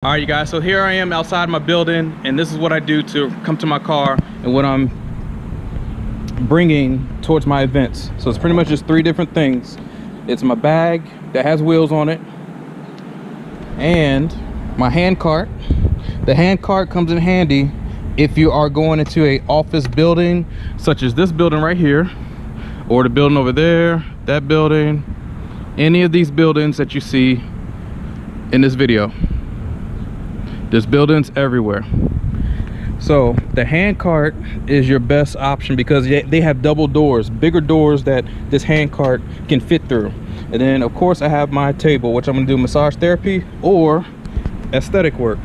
All right, you guys, so here I am outside my building, and this is what I do to come to my car and what I'm bringing towards my events. So it's pretty much just three different things. It's my bag that has wheels on it, and my hand cart. The hand cart comes in handy if you are going into a office building, such as this building right here, or the building over there, that building, any of these buildings that you see in this video. There's buildings everywhere. So the hand cart is your best option because they have double doors, bigger doors that this hand cart can fit through. And then of course I have my table, which I'm gonna do massage therapy or aesthetic work.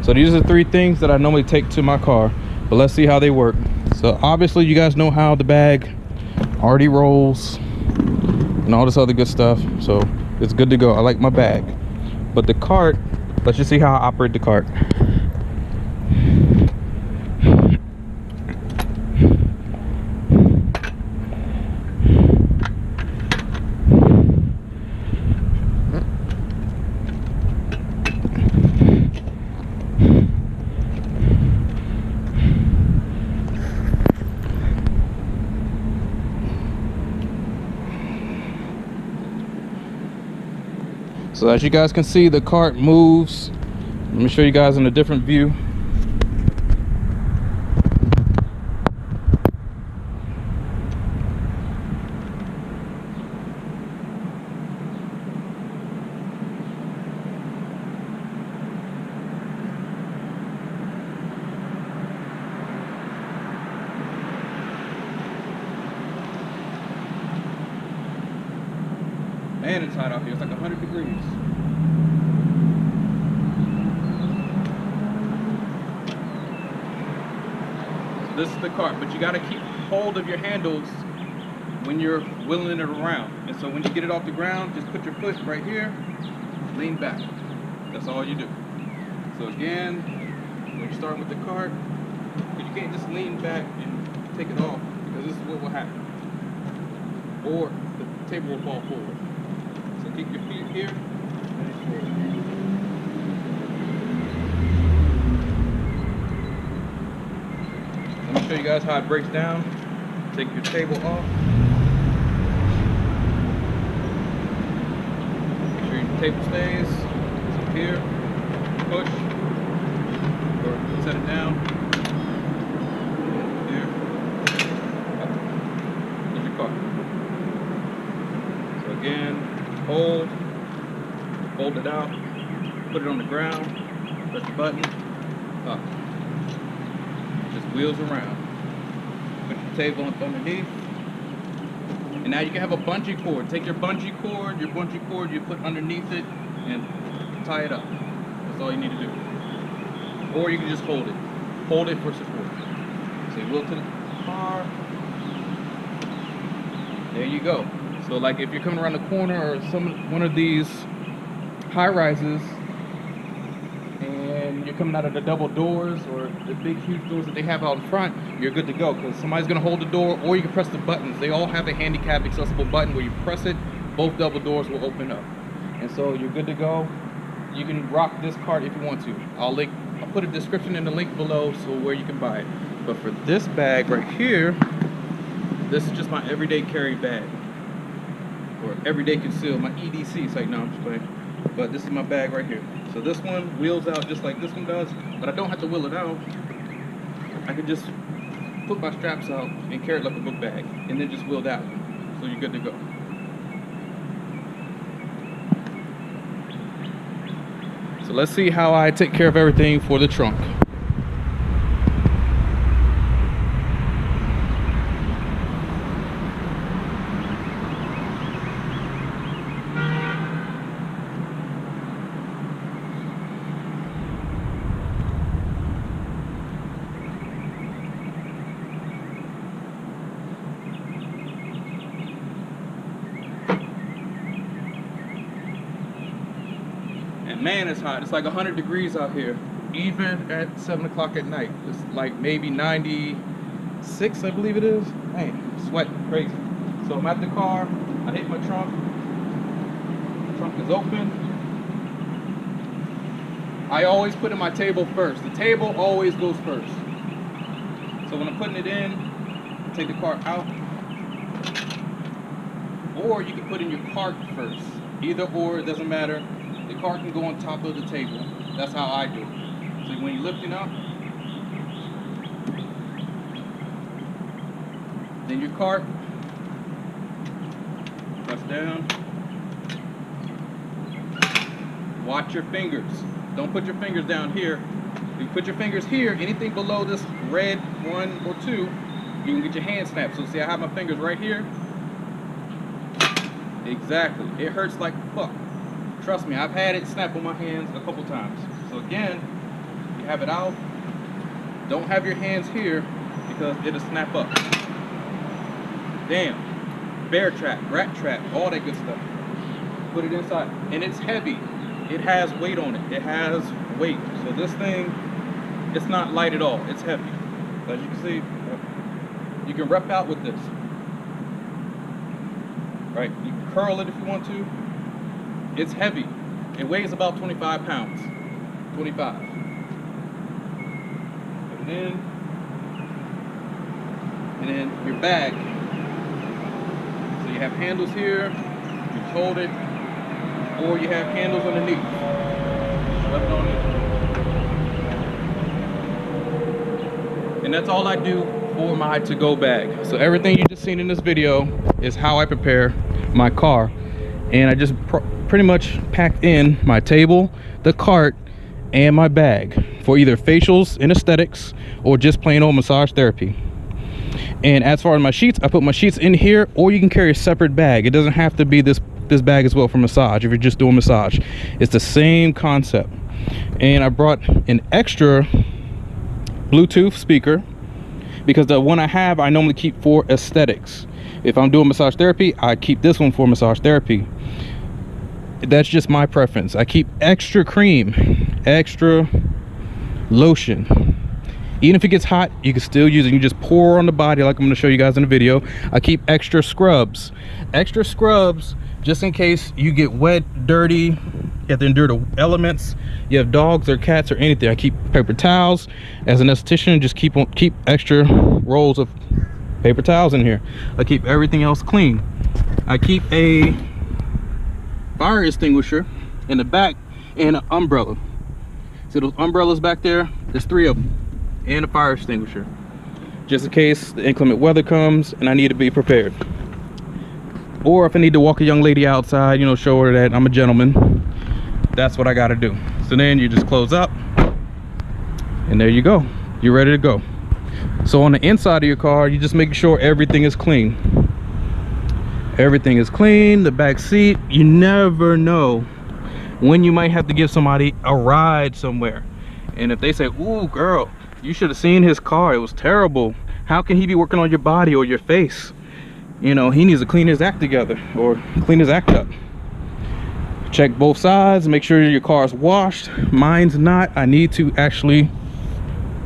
So these are the three things that I normally take to my car, but let's see how they work. So obviously you guys know how the bag already rolls and all this other good stuff. So it's good to go. I like my bag. But the cart, let's just see how I operate the cart. So as you guys can see, the cart moves. Let me show you guys in a different view. Man, it's hot out here. It's like 100 degrees. So this is the cart, but you got to keep hold of your handles when you're wheeling it around. And so when you get it off the ground, just put your foot right here, lean back. That's all you do. So again, when you start with the cart, you can't just lean back and take it off, because this is what will happen. Or the table will fall forward. So keep your feet here. Let me show you guys how it breaks down. Take your table off. Make sure your table stays. It's up here. Push. Or set it down. Here. There's your car. So again, hold it out, put it on the ground, press the button, up. Just wheels around. Put your table up underneath. And now you can have a bungee cord. Take your bungee cord, you put underneath it and tie it up. That's all you need to do. Or you can just hold it. Hold it for support. So you wheel to the car. There you go. So like if you're coming around the corner or one of these high rises and you're coming out of the double doors or the big huge doors that they have out in front, you're good to go, because somebody's gonna hold the door, or you can press the buttons. They all have a handicap accessible button where you press it, both double doors will open up. And so you're good to go. You can rock this cart if you want to. I'll put a description in the link below so where you can buy it. But for this bag right here, this is just my everyday carry bag. Or everyday conceal, my EDC. It's like, no, I'm just playing. But this is my bag right here. So this one wheels out just like this one does, but I don't have to wheel it out. I could just put my straps out and carry it like a book bag, and then just wheel that one. So you're good to go. So let's see how I take care of everything for the trunk. Man, it's hot. It's like 100 degrees out here, even at 7 o'clock at night. It's like maybe 96, I believe it is. Man, sweating crazy. So I'm at the car. I hit my trunk. The trunk is open. I always put in my table first. The table always goes first. So when I'm putting it in, take the cart out. Or you can put in your cart first. Either or, it doesn't matter. The cart can go on top of the table. That's how I do it. So when you're lifting up, then your cart, press down. Watch your fingers. Don't put your fingers down here. If you put your fingers here, anything below this red 1 or 2, you can get your hand snapped. So see, I have my fingers right here. Exactly. It hurts like fuck. Trust me, I've had it snap on my hands a couple times. So again, you have it out. Don't have your hands here because it'll snap up. Damn. Bear trap, rat trap, all that good stuff. Put it inside. And it's heavy. It has weight on it. It has weight. So this thing, it's not light at all. It's heavy. As you can see, you can rep out with this. Right? You can curl it if you want to. It's heavy. It weighs about 25 pounds. 25. Put it in. And then your bag. So you have handles here. You hold it. Or you have handles underneath. Rub it on it. And that's all I do for my to-go bag. So everything you just seen in this video is how I prepare my car. And I just pretty much packed in my table, the cart, and my bag for either facials and aesthetics or just plain old massage therapy. And as far as my sheets, I put my sheets in here, or you can carry a separate bag. It doesn't have to be this bag as well for massage if you're just doing massage. It's the same concept. And I brought an extra Bluetooth speaker because the one I have I normally keep for aesthetics. If I'm doing massage therapy, I keep this one for massage therapy. That's just my preference. I keep extra cream, extra lotion. Even if it gets hot, you can still use it. You just pour on the body like I'm going to show you guys in the video. I keep extra scrubs. Extra scrubs just in case you get wet, dirty, you have to endure the elements. You have dogs or cats or anything. I keep paper towels. As an esthetician, just keep extra rolls of paper towels in here. I keep everything else clean. I keep a fire extinguisher in the back and an umbrella. See those umbrellas back there? There's 3 of them. And a fire extinguisher. Just in case the inclement weather comes and I need to be prepared. Or if I need to walk a young lady outside, you know, show her that I'm a gentleman. That's what I gotta do. So then you just close up. And there you go. You're ready to go. So on the inside of your car, you just make sure everything is clean. Everything is clean. The back seat, you never know when you might have to give somebody a ride somewhere. And if they say, ooh, girl, you should have seen his car. It was terrible. How can he be working on your body or your face? You know, he needs to clean his act together or clean his act up. Check both sides. Make sure your car is washed. Mine's not. I need to actually,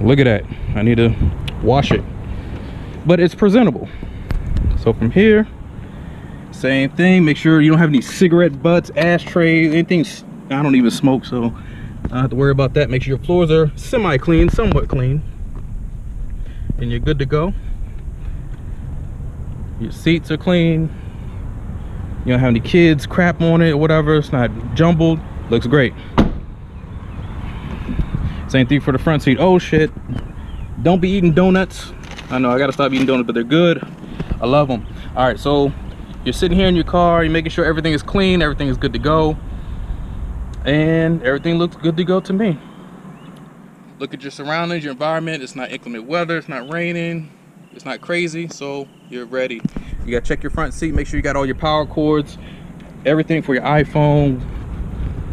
look at that. I need to wash it. But it's presentable. So from here, same thing. Make sure you don't have any cigarette butts, ashtrays, anything. I don't even smoke, so I don't have to worry about that. Make sure your floors are semi-clean, somewhat clean. And you're good to go. Your seats are clean. You don't have any kids crap on it or whatever. It's not jumbled. Looks great. Same thing for the front seat. Oh shit. Don't be eating donuts. I know I gotta stop eating donuts, but they're good. I love them. All right, so you're sitting here in your car. You're making sure everything is clean. Everything is good to go. And everything looks good to go to me. Look at your surroundings, your environment. It's not inclement weather. It's not raining. It's not crazy, so you're ready. You gotta check your front seat. Make sure you got all your power cords, everything for your iPhone,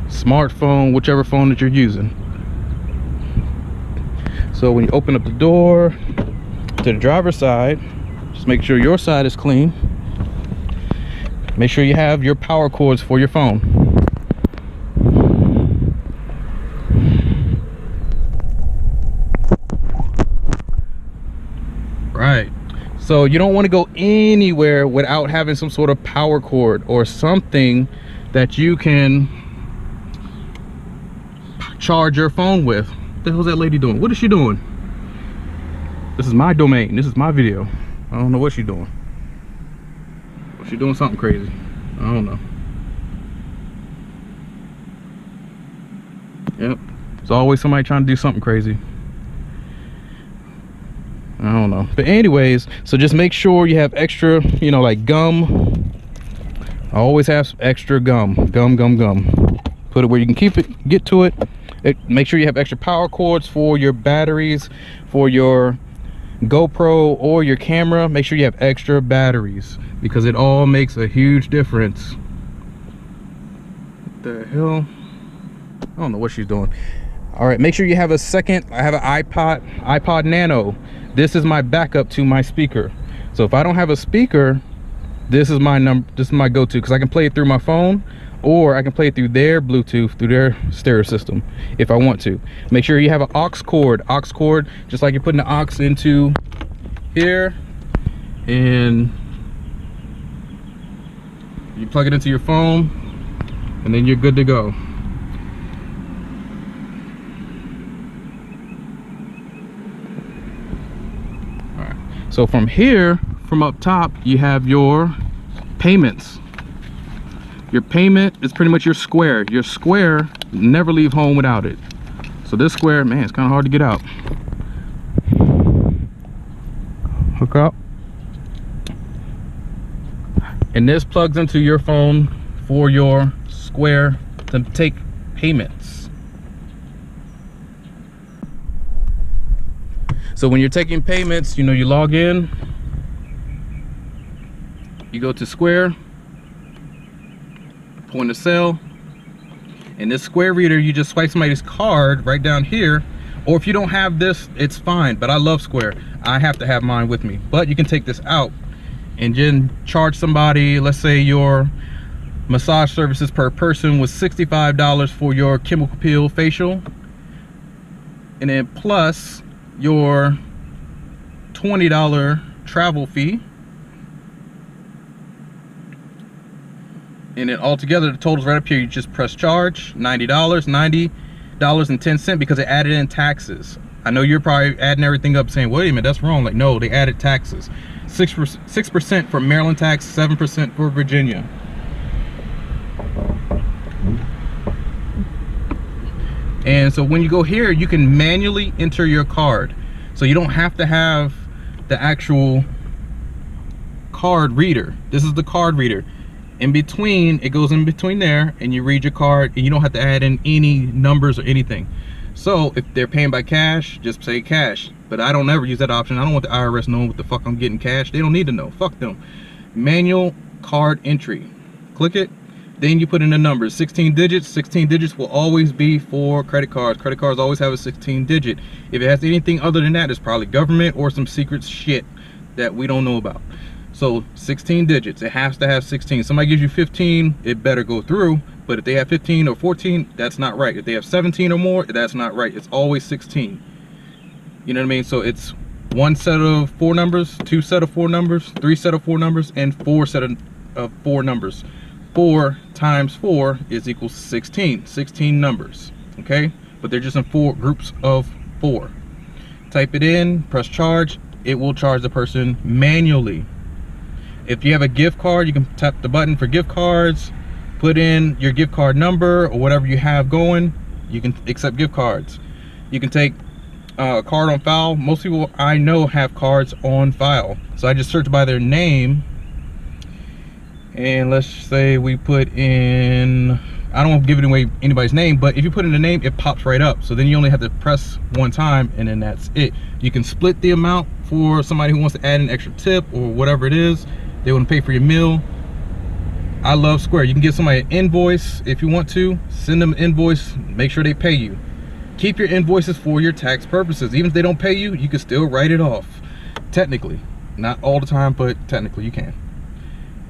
smartphone, whichever phone that you're using. So when you open up the door to the driver's side, just make sure your side is clean. Make sure you have your power cords for your phone. Right. So you don't want to go anywhere without having some sort of power cord or something that you can charge your phone with. What the hell's that lady doing? What is she doing? This is my domain. This is my video. I don't know what she's doing. She's doing something crazy. I don't know. Yep. There's always somebody trying to do something crazy. I don't know. But anyways, so just make sure you have extra, you know, like gum. I always have extra gum. Gum. Put it where you can keep it, get to it. Make sure you have extra power cords for your batteries, for your GoPro or your camera. Make sure you have extra batteries because it all makes a huge difference. What the hell? I don't know what she's doing. All right, make sure you have a second. I have an iPod Nano. This is my backup to my speaker. So if I don't have a speaker, this is my go-to, because I can play it through my phone, or I can play it through their Bluetooth, through their stereo system if I want to. Make sure you have an aux cord, just like you're putting the aux into here, and you plug it into your phone, and then you're good to go. So from here, from up top, you have your payments. Your payment is pretty much your square. Your square, never leave home without it. So this square, man, it's kind of hard to get out. Hook up. And this plugs into your phone for your square to take payments. So when you're taking payments, you know, you log in, you go to Square, point of sale, and this Square reader, you just swipe somebody's card right down here, or if you don't have this, it's fine, but I love Square. I have to have mine with me, but you can take this out and then charge somebody. Let's say your massage services per person was $65 for your chemical peel facial, and then plus your $20 travel fee, and then altogether the total's right up here. You just press charge, $90.10, because it added in taxes. I know you're probably adding everything up saying, wait a minute, that's wrong. Like, no, they added taxes. 6% for Maryland tax, 7% for Virginia. And so when you go here, you can manually enter your card. So you don't have to have the actual card reader. This is the card reader. In between, it goes in between there, and you read your card, and you don't have to add in any numbers or anything. So if they're paying by cash, just say cash. But I don't ever use that option. I don't want the IRS knowing what the fuck I'm getting cash. They don't need to know. Fuck them. Manual card entry. Click it. Then you put in the numbers, 16 digits. 16 digits will always be for credit cards. Credit cards always have a 16 digit. If it has anything other than that, it's probably government or some secret shit that we don't know about. So 16 digits, it has to have 16. Somebody gives you 15, it better go through. But if they have 15 or 14, that's not right. If they have 17 or more, that's not right. It's always 16. You know what I mean? So it's one set of 4 numbers, 2 set of 4 numbers, 3 set of 4 numbers, and 4 set of 4 numbers. 4 times 4 is equals 16. 16 numbers, okay? But they're just in 4 groups of 4. Type it in, press charge. It will charge the person manually. If you have a gift card, you can tap the button for gift cards, put in your gift card number or whatever you have going. You can accept gift cards. You can take a card on file. Most people I know have cards on file. So I just search by their name. And let's say we put in, I don't want to give it away anybody's name, but if you put in the name, it pops right up. So then you only have to press one time, and then that's it. You can split the amount for somebody who wants to add an extra tip or whatever it is. They want to pay for your meal. I love Square. You can give somebody an invoice if you want to. Send them an invoice, make sure they pay you. Keep your invoices for your tax purposes. Even if they don't pay you, you can still write it off. Technically. Not all the time, but technically you can.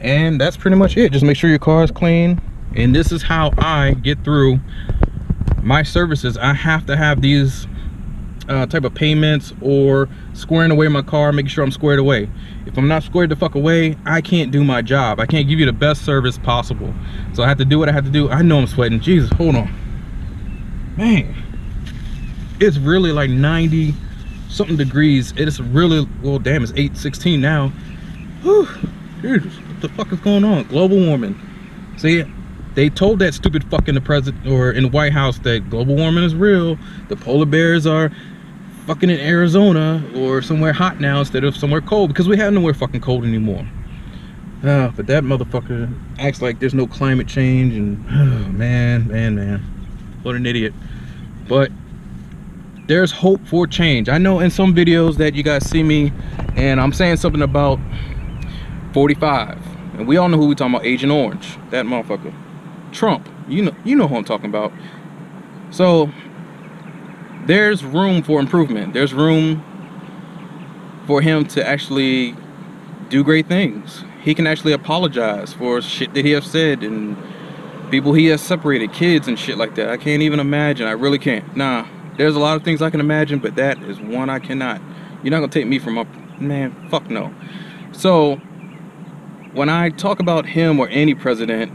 And that's pretty much it. Just make sure your car is clean. And this is how I get through my services. I have to have these type of payments or squaring away my car, making sure I'm squared away. If I'm not squared the fuck away, I can't do my job. I can't give you the best service possible. So I have to do what I have to do. I know I'm sweating. Jesus, hold on. Man. it's really like 90 something degrees. It's really, well, damn, it's 8:16 now. Whew, dude, what the fuck is going on? Global warming. See, they told that stupid fuck in the president or in the White House that global warming is real. The polar bears are fucking in Arizona or somewhere hot now instead of somewhere cold, because we have nowhere fucking cold anymore. But that motherfucker acts like there's no climate change, and oh, man, what an idiot. But there's hope for change. I know in some videos that you guys see me and I'm saying something about 45, and we all know who we talking about, Agent Orange, that motherfucker, Trump. You know who I'm talking about. So there's room for improvement. There's room for him to actually do great things. He can actually apologize for shit that he has said and people he has separated, kids and shit like that. I can't even imagine. I really can't. Nah, there's a lot of things I can imagine, but that is one I cannot. You're not gonna take me from up, man, fuck no. So when I talk about him or any president,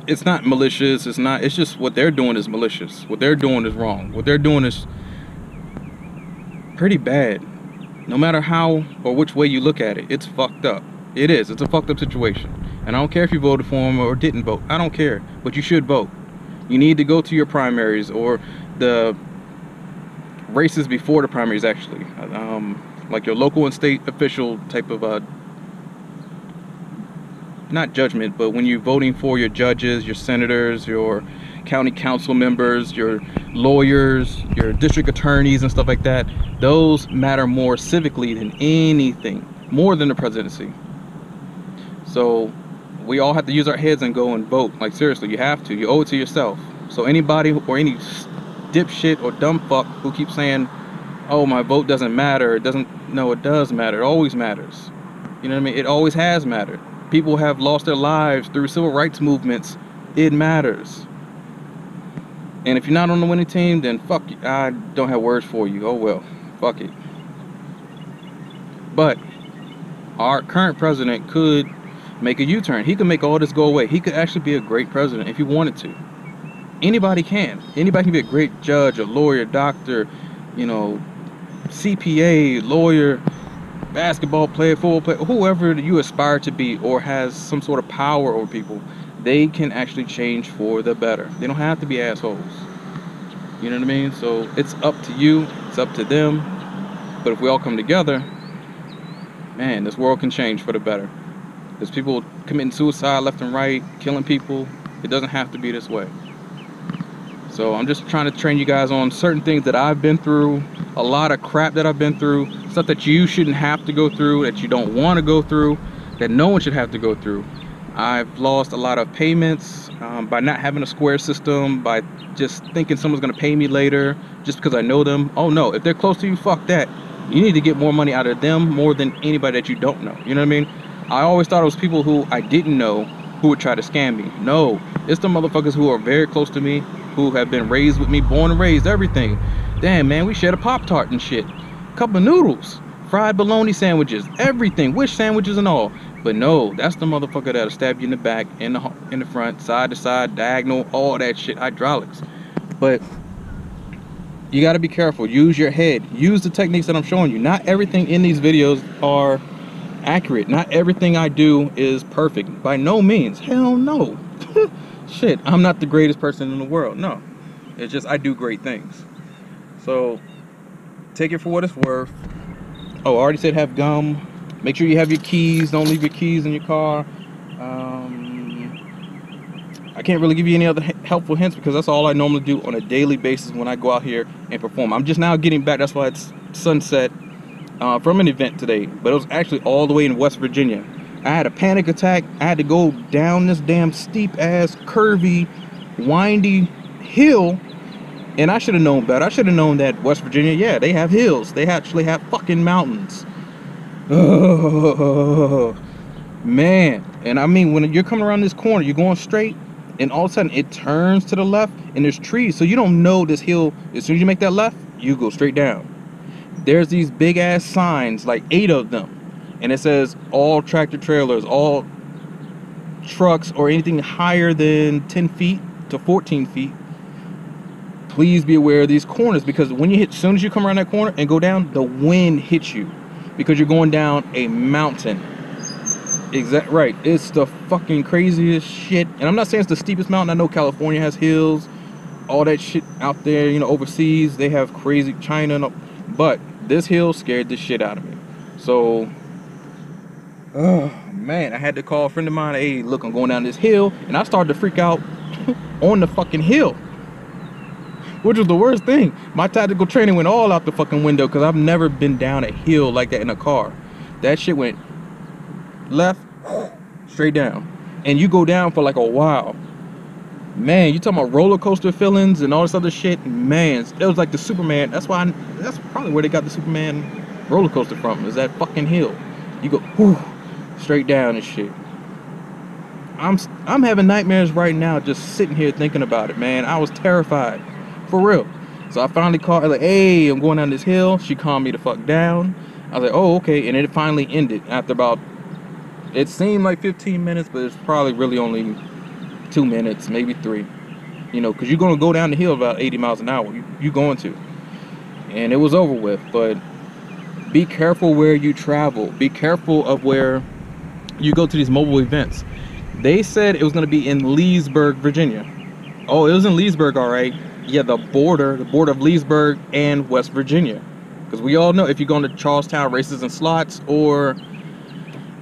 it's not malicious, it's just what they're doing is malicious. What they're doing is wrong. What they're doing is pretty bad. No matter how or which way you look at it, it's fucked up. It is. It's a fucked up situation. And I don't care if you voted for him or didn't vote. I don't care. But you should vote. You need to go to your primaries or the races before the primaries, actually. Like your local and state official type of not judgment, but when you're voting for your judges, your senators, your county council members, your lawyers, your district attorneys and stuff like that, those matter more civically than anything, more than the presidency. So we all have to use our heads and go and vote. Like, seriously, you have to. You owe it to yourself. So anybody or any dipshit or dumb fuck who keeps saying, oh, my vote doesn't matter, it doesn't, no, it does matter. It always matters. You know what I mean? It always has mattered. People have lost their lives through civil rights movements. It matters. And if you're not on the winning team, then fuck you. I don't have words for you. Oh well, fuck it. But our current president could make a U-turn. He could make all this go away. He could actually be a great president if he wanted to. Anybody can. Anybody can be a great judge, a lawyer, doctor, you know, CPA, lawyer, basketball player, football player, whoever you aspire to be or has some sort of power over people, they can actually change for the better. They don't have to be assholes. You know what I mean? So it's up to you, it's up to them. But if we all come together, man, this world can change for the better. There's people committing suicide left and right, killing people. It doesn't have to be this way. So I'm just trying to train you guys on certain things that I've been through, a lot of crap that I've been through, stuff that you shouldn't have to go through, that you don't want to go through, that no one should have to go through. I've lost a lot of payments by not having a Square system, by just thinking someone's going to pay me later just because I know them. Oh no, if they're close to you, fuck that. You need to get more money out of them more than anybody that you don't know. You know what I mean? I always thought it was people who I didn't know who would try to scam me. No, it's the motherfuckers who are very close to me, who have been raised with me, born and raised, everything. Damn, man, we shared a Pop-Tart and shit. Cup of noodles, fried bologna sandwiches, everything, wish sandwiches and all. But no, that's the motherfucker that'll stab you in the back, in the front, side to side, diagonal, all that shit, hydraulics. But you got to be careful. Use your head. Use the techniques that I'm showing you. Not everything in these videos are accurate. Not everything I do is perfect. By no means. Hell no. Shit, I'm not the greatest person in the world. No. It's just I do great things. So take it for what it's worth. Oh, I already said have gum. Make sure you have your keys. Don't leave your keys in your car. I can't really give you any other helpful hints because that's all I normally do on a daily basis when I go out here and perform. I'm just now getting back. That's why it's sunset from an event today. But it was actually all the way in West Virginia. I had a panic attack. I had to go down this damn steep ass, curvy, windy hill. And I should have known better. I should have known that West Virginia, yeah, they have hills. They actually have fucking mountains. Oh, man. And I mean, when you're coming around this corner, you're going straight, and all of a sudden it turns to the left, and there's trees. So you don't know this hill. As soon as you make that left, you go straight down. There's these big ass signs, like 8 of them. And it says all tractor trailers, all trucks, or anything higher than 10 feet to 14 feet. please be aware of these corners, because when you hit, as soon as you come around that corner and go down, the wind hits you because you're going down a mountain. Exact right. It's the fucking craziest shit. And I'm not saying it's the steepest mountain. I know California has hills, all that shit out there, you know, overseas they have crazy, China, but this hill scared the shit out of me. So oh man, I had to call a friend of mine. Hey, look, I'm going down this hill, and I started to freak out on the fucking hill, which was the worst thing. My tactical training went all out the fucking window because I've never been down a hill like that in a car. That shit went left, straight down, and you go down for like a while. Man, you talking about roller coaster feelings and all this other shit. Man, it was like the Superman. That's probably where they got the Superman roller coaster from, is that fucking hill. You go whew, straight down and shit. I'm having nightmares right now just sitting here thinking about it, man. I was terrified, for real. So I finally called her, like, hey, I'm going down this hill. She calmed me the fuck down. I was like, oh, okay. And it finally ended after about, it seemed like 15 minutes, but it's probably really only 2 minutes, maybe 3. You know, because you're going to go down the hill about 80 miles an hour. You're going to. And it was over with. But be careful where you travel. Be careful of where you go to these mobile events. They said it was going to be in Leesburg, Virginia. Oh, it was in Leesburg, all right. Yeah, the border of Leesburg and West Virginia. Because we all know if you're going to Charlestown Races and Slots, or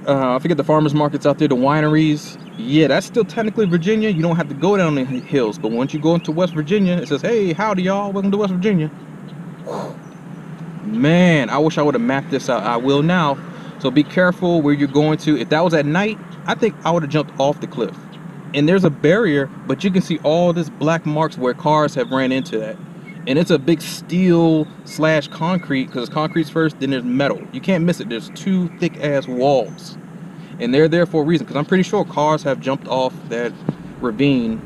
I forget the farmers markets out there, the wineries. Yeah, that's still technically Virginia. You don't have to go down the hills. But once you go into West Virginia, it says, hey, howdy y'all, welcome to West Virginia. Man, I wish I would have mapped this out. I will now. So be careful where you're going to. If that was at night, I think I would have jumped off the cliff. And there's a barrier, but you can see all this black marks where cars have ran into that. And it's a big steel / concrete, because concrete's first, then there's metal. You can't miss it. There's 2 thick ass walls. And they're there for a reason, because I'm pretty sure cars have jumped off that ravine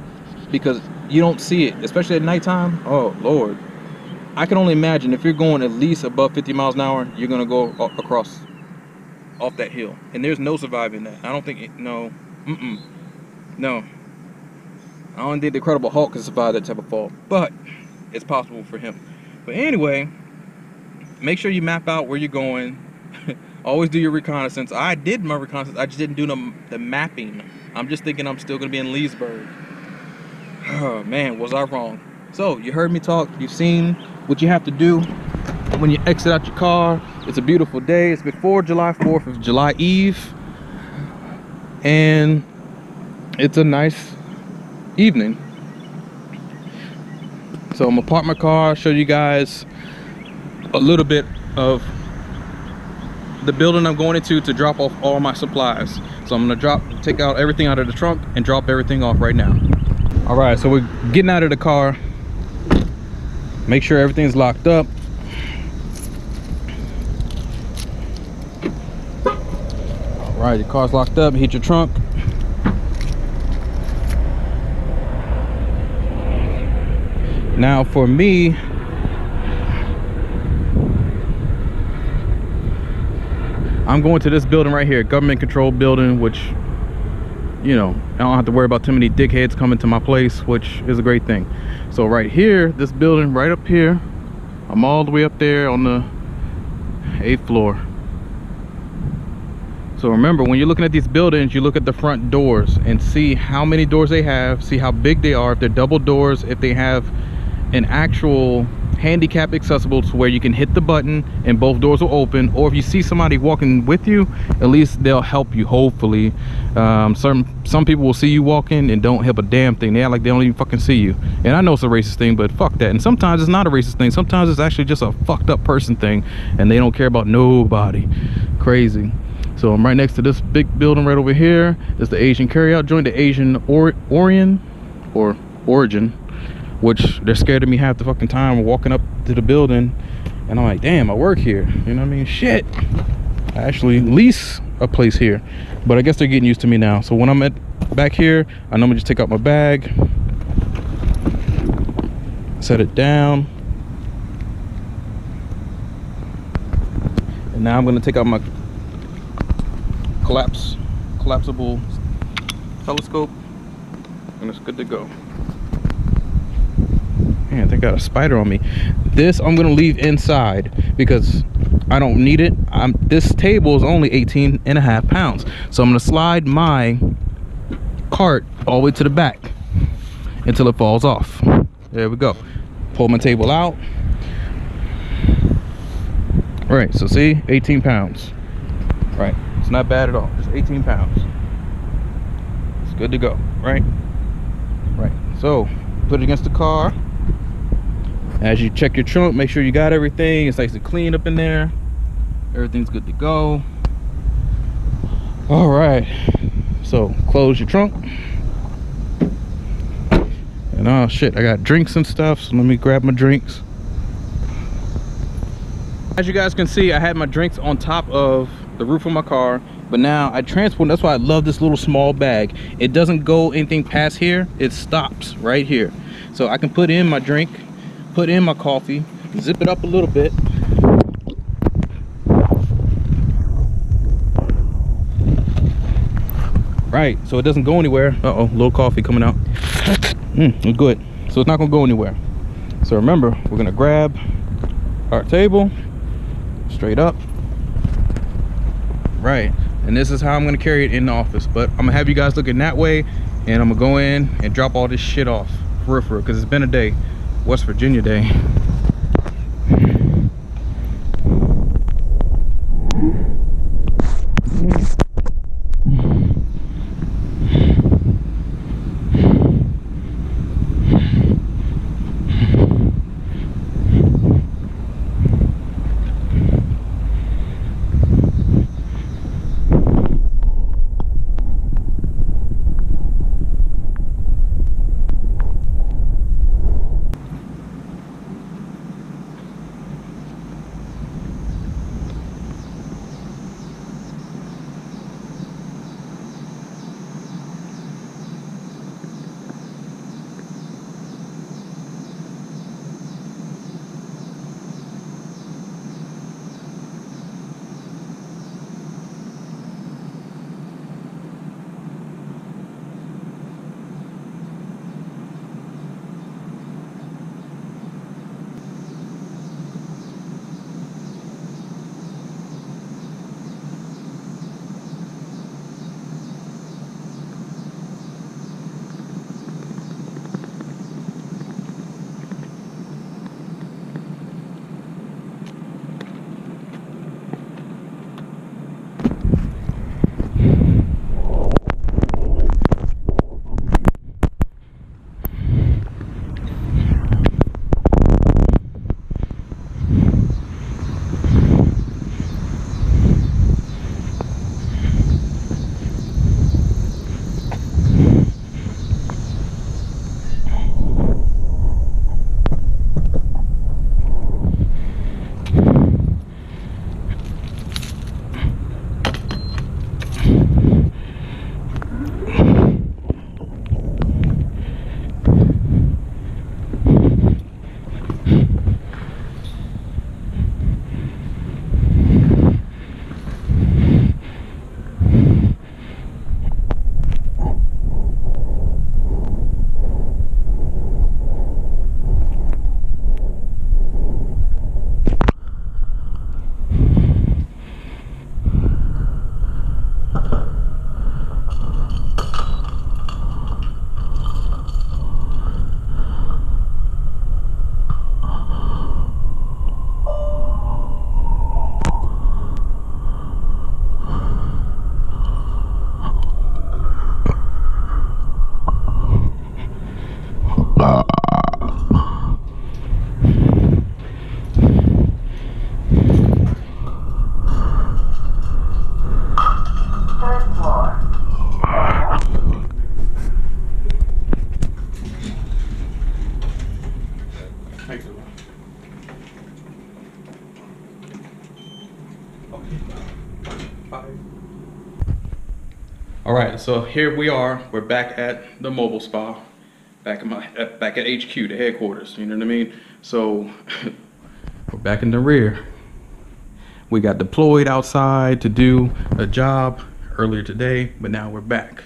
because you don't see it, especially at nighttime. Oh Lord, I can only imagine if you're going at least above 50 miles an hour, you're gonna go across off that hill, and there's no surviving that. I don't think no, no. I don't think the Incredible Hulk can survive that type of fall, but it's possible for him. But anyway, make sure you map out where you're going. Always do your reconnaissance. I did my reconnaissance. I just didn't do the mapping. I'm just thinking I'm still gonna be in Leesburg. Oh man, was I wrong? So you heard me talk. You've seen what you have to do when you exit out your car. It's a beautiful day. It's before July 4th of July Eve, and it's a nice evening. So I'm gonna park my car, show you guys a little bit of the building I'm going into to drop off all my supplies. So I'm gonna take out everything out of the trunk and drop everything off right now. All right, so we're getting out of the car. Make sure everything's locked up. All right, your car's locked up. Hit your trunk. Now for me, I'm going to this building right here, government controlled building, which, you know, I don't have to worry about too many dickheads coming to my place, which is a great thing. So right here, this building right up here, I'm all the way up there on the 8th floor. So remember, when you're looking at these buildings, you look at the front doors and see how many doors they have, see how big they are, if they're double doors, if they have an actual handicap accessible to where you can hit the button and both doors will open, or if you see somebody walking with you, at least they'll help you, hopefully. Some people will see you walking and don't help a damn thing. They act like they don't even fucking see you, and I know it's a racist thing, but fuck that. And sometimes it's not a racist thing. Sometimes it's actually just a fucked up person thing, and they don't care about nobody. Crazy. So I'm right next to this big building right over here. It's the Asian carryout joint, the Asian Origin, which they're scared of me half the fucking time walking up to the building, and I'm like, damn, I work here, you know what I mean? Shit, I actually lease a place here, but I guess they're getting used to me now. So when I'm back here, I know I'm gonna just take out my bag, set it down, and now I'm gonna take out my collapsible telescope, and it's good to go. Man, I think I got a spider on me. This I'm gonna leave inside because I don't need it. This table is only 18.5 pounds. So I'm gonna slide my cart all the way to the back until it falls off. There we go. Pull my table out. All right, so see, 18 pounds. Right, it's not bad at all. Just 18 pounds. It's good to go, right? Right, so put it against the car. As you check your trunk, make sure you got everything. It's nice and clean up in there. Everything's good to go. All right, so close your trunk. And oh shit, I got drinks and stuff, so let me grab my drinks. As you guys can see, I had my drinks on top of the roof of my car, but now I transport. That's why I love this little small bag. It doesn't go anything past here. It stops right here. So I can put in my drink, put in my coffee, zip it up a little bit. Right, so it doesn't go anywhere. Uh-oh, little coffee coming out. Good. So it's not gonna go anywhere. So remember, we're gonna grab our table straight up. Right, and this is how I'm gonna carry it in the office. But I'm gonna have you guys looking that way, and I'm gonna go in and drop all this shit off for real, because it's been a day. West Virginia day. All right, so here we are. We're back at the mobile spa, back at HQ, the headquarters. You know what I mean? So we're back in the rear. We got deployed outside to do a job earlier today, but now we're back.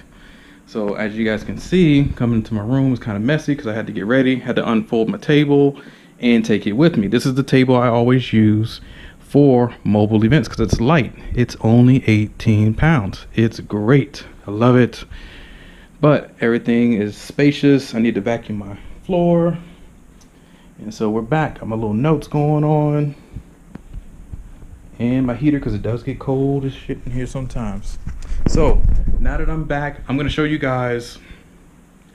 So as you guys can see, coming into my room was kind of messy because I had to get ready, had to unfold my table and take it with me. This is the table I always use for mobile events because it's light. It's only 18 pounds. It's great. I love it. But everything is spacious. I need to vacuum my floor. And so we're back. Got my little notes going on. And my heater because it does get cold as shit in here sometimes. So now that I'm back, I'm going to show you guys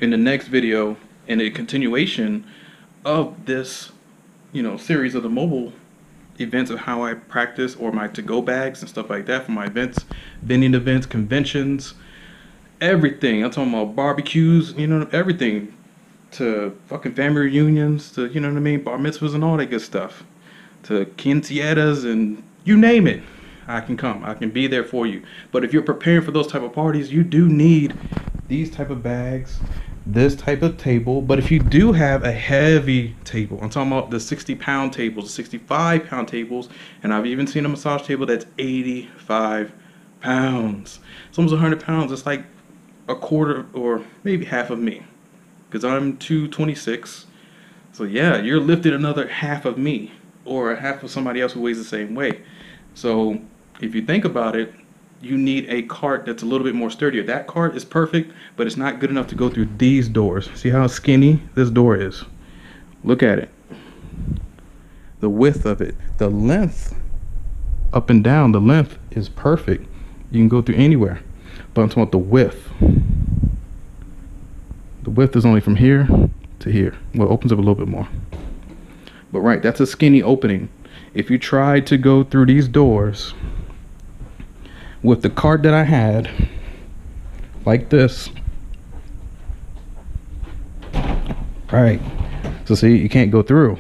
in the next video in a continuation of this, series of the mobile events of how I practice, or my to-go bags and stuff like that for my events, vending events, conventions, everything. I'm talking about barbecues, everything, to fucking family reunions, to, bar mitzvahs and all that good stuff, to quinceañeras and you name it. I can come. I can be there for you. But if you're preparing for those type of parties, you do need these type of bags, this type of table. But if you do have a heavy table, I'm talking about the 60-pound tables, the 65-pound tables, and I've even seen a massage table that's 85 pounds. It's almost 100 pounds. It's like a quarter or maybe half of me, because I'm 226. So yeah, you're lifted another half of me, or a half of somebody else who weighs the same weight. So if you think about it, you need a cart that's a little bit more sturdier. That cart is perfect, but it's not good enough to go through these doors. See how skinny this door is? Look at it. The width of it, the length, up and down, the length is perfect. You can go through anywhere. But I'm talking about the width. The width is only from here to here. Well, it opens up a little bit more. But right, that's a skinny opening. If you try to go through these doors with the cart that I had, like this, right, so see, you can't go through.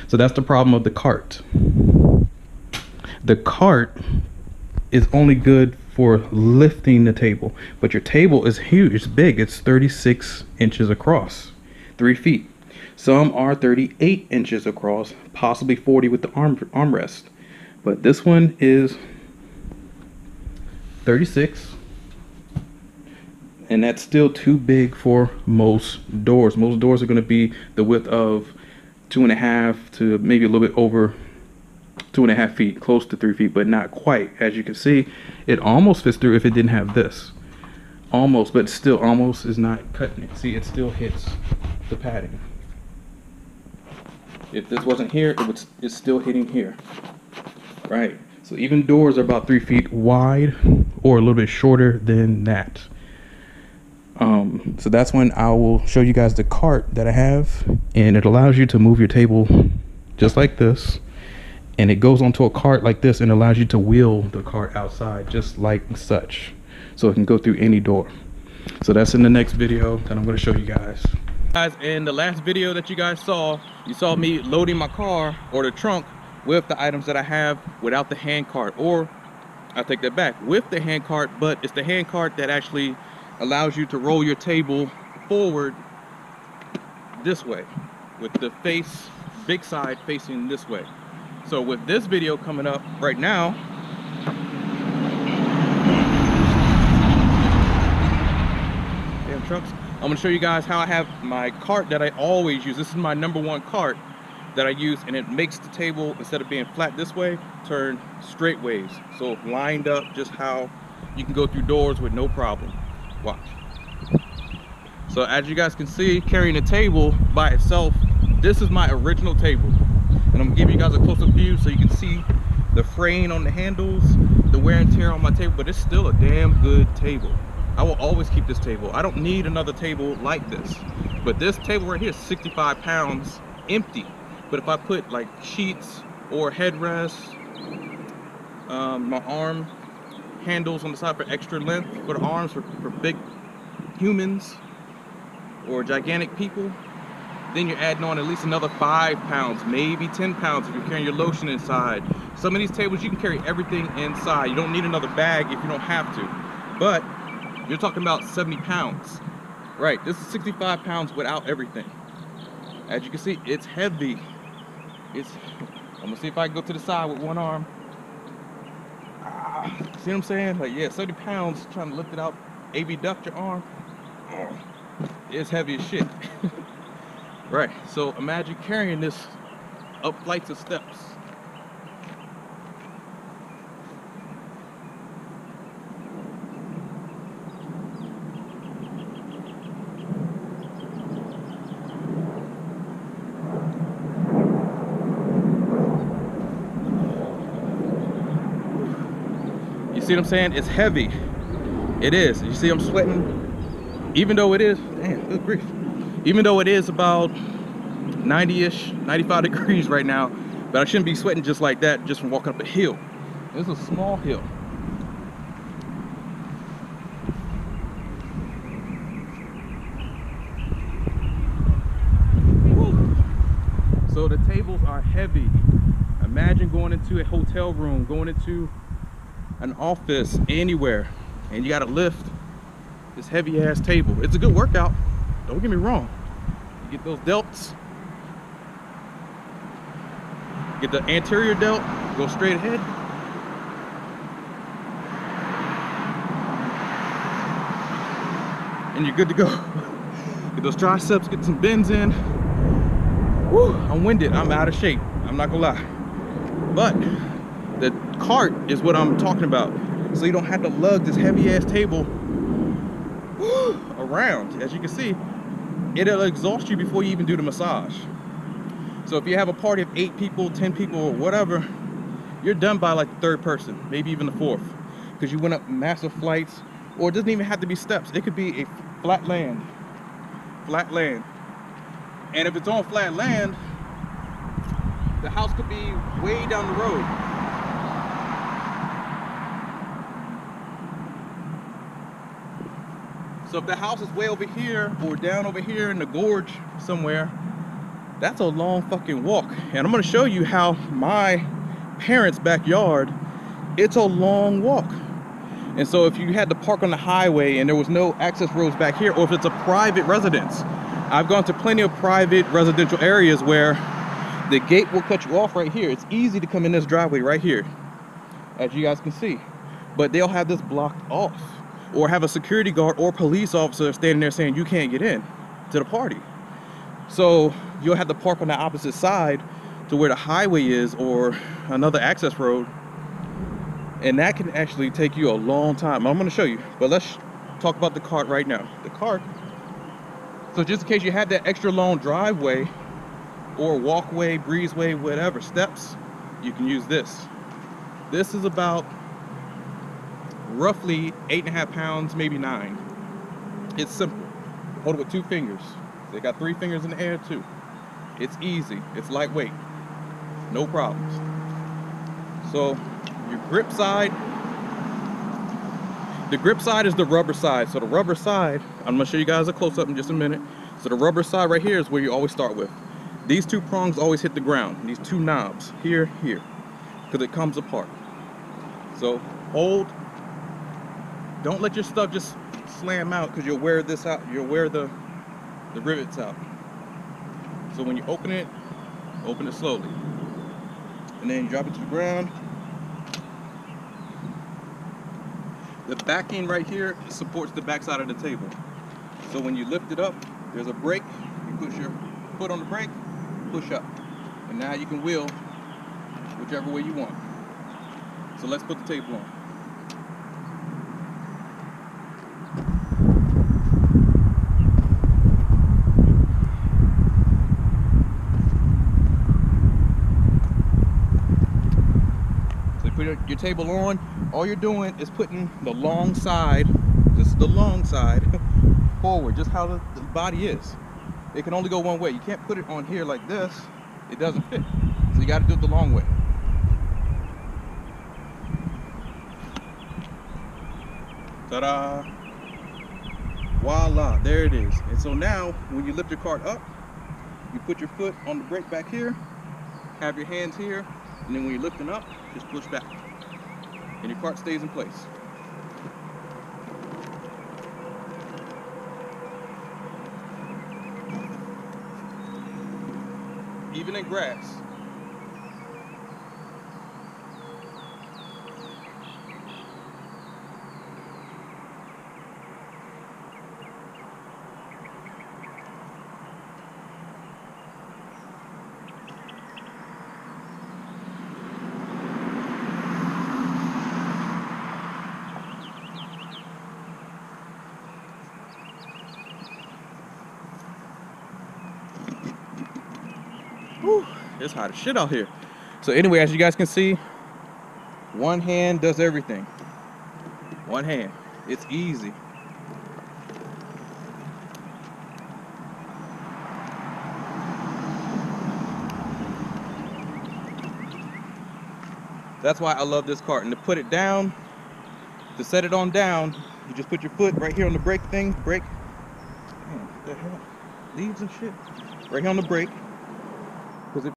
So that's the problem of the cart. The cart is only good for lifting the table, but your table is huge. It's big. It's 36 inches across, 3 feet. Some are 38 inches across, possibly 40 with the armrest. But this one is 36. And that's still too big for most doors. Most doors are going to be the width of 2.5 to maybe a little bit over 2.5 feet, close to 3 feet, but not quite. As you can see, it almost fits through if it didn't have this. Almost, but still almost is not cutting it. See, it still hits the padding. If this wasn't here, it's still hitting here, right? So even doors are about 3 feet wide or a little bit shorter than that. So that's when I will show you guys the cart that I have, and it allows you to move your table just like this, and it goes onto a cart like this and allows you to wheel the cart outside just like such, so it can go through any door. So that's in the next video that I'm going to show you guys. Guys, in the last video that you guys saw, you saw me loading my car or the trunk with the items that I have without the hand cart, or I take that back, with the hand cart, but it's the hand cart that actually allows you to roll your table forward this way, with the big side facing this way. So with this video coming up right now, damn trucks, I'm going to show you guys how I have my cart that I always use. This is my #1 cart that I use, and it makes the table, instead of being flat this way, turn straight ways. So lined up, just how you can go through doors with no problem. Watch. So as you guys can see, carrying a table by itself, this is my original table. And I'm going to give you guys a close-up view so you can see the fraying on the handles, the wear and tear on my table, but it's still a damn good table. I will always keep this table. I don't need another table like this. But this table right here is 65 pounds empty. But if I put like sheets or headrests, my arm handles on the side for extra length for the arms for big humans or gigantic people, then you're adding on at least another 5 pounds, maybe 10 pounds if you're carrying your lotion inside. Some of these tables you can carry everything inside. You don't need another bag if you don't have to. But you're talking about 70 pounds. Right, this is 65 pounds without everything. As you can see, it's heavy. I'm gonna see if I can go to the side with one arm. See what I'm saying? Like, yeah, 70 pounds trying to lift it out, AV duct your arm. Oh, it's heavy as shit. Right, so imagine carrying this up flights of steps. You see what I'm saying? It's heavy. It is. You see I'm sweating? Even though it is, damn, good grief. Even though it is about 90-ish, 95 degrees right now, but I shouldn't be sweating just like that just from walking up a hill. This is a small hill. Woo. So the tables are heavy. Imagine going into a hotel room, going into an office, anywhere, and you gotta lift this heavy ass table. It's a good workout, don't get me wrong. You get those delts, get the anterior delt, go straight ahead. And you're good to go. Get those triceps, get some bends in. Woo, I'm winded, I'm out of shape, I'm not gonna lie. But the cart is what I'm talking about. So you don't have to lug this heavy ass table around. As you can see, it'll exhaust you before you even do the massage. So if you have a party of 8 people, 10 people, or whatever, you're done by like the 3rd person, maybe even the 4th, because you went up massive flights. Or it doesn't even have to be steps. It could be a flat land. Flat land. And if it's on flat land, the house could be way down the road. So if the house is way over here or down over here in the gorge somewhere, that's a long fucking walk. And I'm gonna show you how my parents' backyard, it's a long walk. And so if you had to park on the highway and there was no access roads back here, or if it's a private residence, I've gone to plenty of private residential areas where the gate will cut you off right here. It's easy to come in this driveway right here, as you guys can see. But they'll have this blocked off, or have a security guard or police officer standing there saying you can't get in to the party. So you'll have to park on the opposite side to where the highway is or another access road. And that can actually take you a long time. I'm gonna show you, but let's talk about the cart right now. The cart, so just in case you have that extra long driveway or walkway, breezeway, whatever, steps, you can use this. This is about roughly 8.5 pounds, maybe 9. It's simple. Hold it with 2 fingers. They got 3 fingers in the air too. It's easy, it's lightweight, no problems. So your grip side, the grip side is the rubber side. So the rubber side, I'm gonna show you guys a close-up in just a minute. So the rubber side right here is where you always start with. These 2 prongs always hit the ground. These 2 knobs, here, because it comes apart. So hold, don't let your stuff just slam out, because you'll wear this out, you'll wear the rivets out. So when you open it slowly. And then you drop it to the ground. The backing right here supports the back side of the table. So when you lift it up, there's a brake. You push your foot on the brake, push up. And now you can wheel whichever way you want. So let's put the table on. Put your table on, all you're doing is putting the long side, just the long side, forward, just how the body is. It can only go one way. You can't put it on here like this. It doesn't fit. So you got to do it the long way. Ta-da! Voila, there it is. And so now, when you lift your cart up, you put your foot on the brake back here, have your hands here, and then when you're lifting up, just push back. And your cart stays in place. Even in grass. Whew, it's hot as shit out here. So anyway, as you guys can see, one hand does everything. One hand. It's easy. That's why I love this cart. And to put it down, to set it on down, you just put your foot right here on the brake thing. Brake. Man, what the hell? Leaves and shit. Right here on the brake. Because if